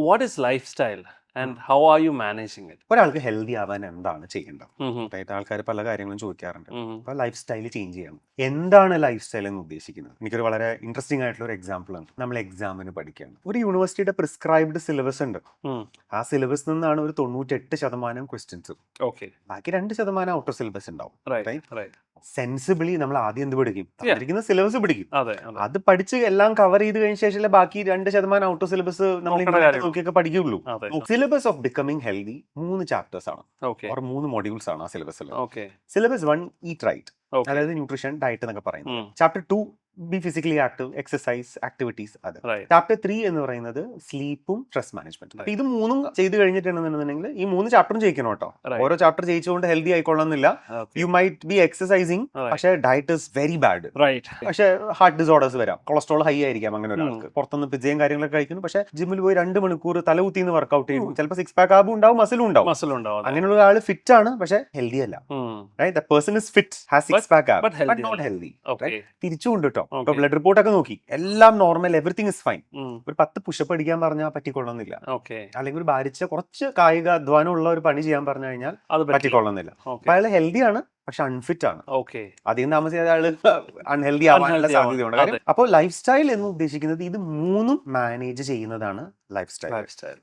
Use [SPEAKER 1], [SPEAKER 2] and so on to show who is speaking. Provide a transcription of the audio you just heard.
[SPEAKER 1] What is lifestyle and how are you managing it?
[SPEAKER 2] ഒരാൾക്ക് healthy ആവാൻ എന്താണ് ചെയ്യേണ്ടത്?
[SPEAKER 1] Mhm.
[SPEAKER 2] അതായത് ആൾക്കാർ പല കാര്യങ്ങളും ചോദിക്കാറുണ്ട്.
[SPEAKER 1] Mhm.
[SPEAKER 2] അപ്പോൾ ലൈഫ് സ്റ്റൈൽ ചേഞ്ച് ചെയ്യണം. എന്താണ് ലൈഫ് സ്റ്റൈൽ എന്ന് ഉദ്ദേശിക്കുന്നത്? എനിക്കൊരു വളരെ ഇൻട്രസ്റ്റിംഗ് ആയിട്ടുള്ള ഒരു എക്സാമ്പിൾ ആണ്. നമ്മൾ എക്സാമിന് പഠിക്കുകയാണ്. ഒരു യൂണിവേഴ്സിറ്റിയുടെ പ്രിസ്ക്രൈബ്ഡ് സിലബസ് ഉണ്ട്.
[SPEAKER 1] Mm.
[SPEAKER 2] ആ സിലബസ് നിന്നാണ് ഒരു 98% ക്വസ്റ്റ്യൻസ്.
[SPEAKER 1] Okay.
[SPEAKER 2] ബാക്കി 2% ഔട്ടർ സിലബസ് ഉണ്ടാവും.
[SPEAKER 1] Right.
[SPEAKER 2] Right.
[SPEAKER 1] Right.
[SPEAKER 2] സെൻസിബിളി നമ്മൾ ആദ്യം എന്ത് പഠിക്കും? തന്നിരിക്കുന്ന സിലബസ് പഠിക്കും.
[SPEAKER 1] അതെ.
[SPEAKER 2] അത് പഠിച്ച് എല്ലാം കവർ ചെയ്ത് കഴിഞ്ഞ ശേഷം ബാക്കി 2% ഔട്ടർ സിലബസ് നമ്മൾ
[SPEAKER 1] നോക്കേണ്ട
[SPEAKER 2] ഇന്റർനെറ്റ്
[SPEAKER 1] കാര്യം.
[SPEAKER 2] നോക്കിയൊക്കെ പഠിക്കുകയുള്ളൂ.
[SPEAKER 1] അതെ.
[SPEAKER 2] Syllabus of becoming healthy 3 chapters ആണ്,
[SPEAKER 1] Okay.
[SPEAKER 2] ഓർ 3 മോഡ്യൂൾസ് ആണ് ആ സിലബസിൽ.
[SPEAKER 1] Okay.
[SPEAKER 2] Syllabus 1 eat right,
[SPEAKER 1] Okay.
[SPEAKER 2] അതായത് ന്യൂട്രീഷൻ ഡയറ്റ് എന്നൊക്കെ പറയുന്നത്.
[SPEAKER 1] Mm.
[SPEAKER 2] Chapter 2 be physically active, exercise, activities. അത്
[SPEAKER 1] Right.
[SPEAKER 2] ചാപ്റ്റർ 3 എന്ന് പറയുന്നത് സ്ലീപ്പും സ്ട്രെസ് മാനേജ്മെന്റ്.
[SPEAKER 1] Right.
[SPEAKER 2] ഇത് 3 ചെയ്ത് കഴിഞ്ഞിട്ടുണ്ടെന്നുണ്ടെങ്കിൽ ഈ 3 ചാപ്റ്ററും ജയിക്കണം കേട്ടോ.
[SPEAKER 1] Right.
[SPEAKER 2] ഓരോ ചാപ്റ്റർ ജയിച്ചുകൊണ്ട് ഹെൽത്തി ആയിക്കൊള്ളണമെന്നില്ല.
[SPEAKER 1] Okay.
[SPEAKER 2] You might be exercising,
[SPEAKER 1] Right.
[SPEAKER 2] പക്ഷേ diet is very bad.
[SPEAKER 1] Right.
[SPEAKER 2] പക്ഷേ ഹാർട്ട് ഡിസോർഡേഴ്സ് വരാം, കൊളസ്ട്രോൾ ഹൈ ആയിരിക്കാം അങ്ങനെ ഒരാൾക്ക്. പുറത്തുനിന്ന് പിzzയും കാര്യങ്ങളൊക്കെ കഴിക്കുന്നു, പക്ഷേ ജിമ്മിൽ പോയി 2 മണിക്കൂർ തലകുത്തിന്ന് വർക്കൗട്ട് ചെയ്യും. ചിലപ്പോൾ 6 പാക്ക് ആബും ഉണ്ടാവും, മസിലും ഉണ്ടാവും.
[SPEAKER 1] Muscle ഉണ്ടാവും.
[SPEAKER 2] അങ്ങനെയുള്ള ആൾ ഫിറ്റ് ആണ്, പക്ഷേ ഹെൽത്തി അല്ല. Right? The person is fit, has 6 pack ab,
[SPEAKER 1] but healthy
[SPEAKER 2] not healthy.
[SPEAKER 1] Okay.
[SPEAKER 2] തിരിച്ചുകൊണ്ട് കേട്ടോ. ഇപ്പൊ
[SPEAKER 1] Okay.
[SPEAKER 2] ബ്ലഡ് റിപ്പോർട്ട് ഒക്കെ നോക്കി, എല്ലാം normal, everything is fine.
[SPEAKER 1] Mm.
[SPEAKER 2] ഒരു 10 പുഷപ്പ് അടിക്കാൻ പറഞ്ഞാൽ പറ്റിക്കൊള്ളുന്നില്ല.
[SPEAKER 1] Okay.
[SPEAKER 2] അല്ലെങ്കിൽ ഒരു ഭാരിച്ച കുറച്ച് കായിക അധ്വാനം ഉള്ള ഒരു പണി ചെയ്യാൻ പറഞ്ഞു കഴിഞ്ഞാൽ
[SPEAKER 1] അത് പറ്റില്ല.
[SPEAKER 2] പറ്റിക്കൊള്ളുന്നില്ല.
[SPEAKER 1] Okay.
[SPEAKER 2] അപ്പൊ അയാൾ ഹെൽത്തി ആണ്, പക്ഷെ അൺഫിറ്റ് ആണ്.
[SPEAKER 1] Okay.
[SPEAKER 2] അധികം താമസിയാതെ അയാൾ അൺഹെൽത്തി ആവാനുള്ള
[SPEAKER 1] Unhealthy
[SPEAKER 2] സാധ്യതയുണ്ട്.
[SPEAKER 1] ആവാം.
[SPEAKER 2] കാര്യം അപ്പോൾ ലൈഫ് സ്റ്റൈൽ എന്ന് ഉദ്ദേശിക്കുന്നത് ഇത് 3 മാനേജ് ചെയ്യുന്നതാണ് ലൈഫ് സ്റ്റൈൽ.
[SPEAKER 1] Lifestyle.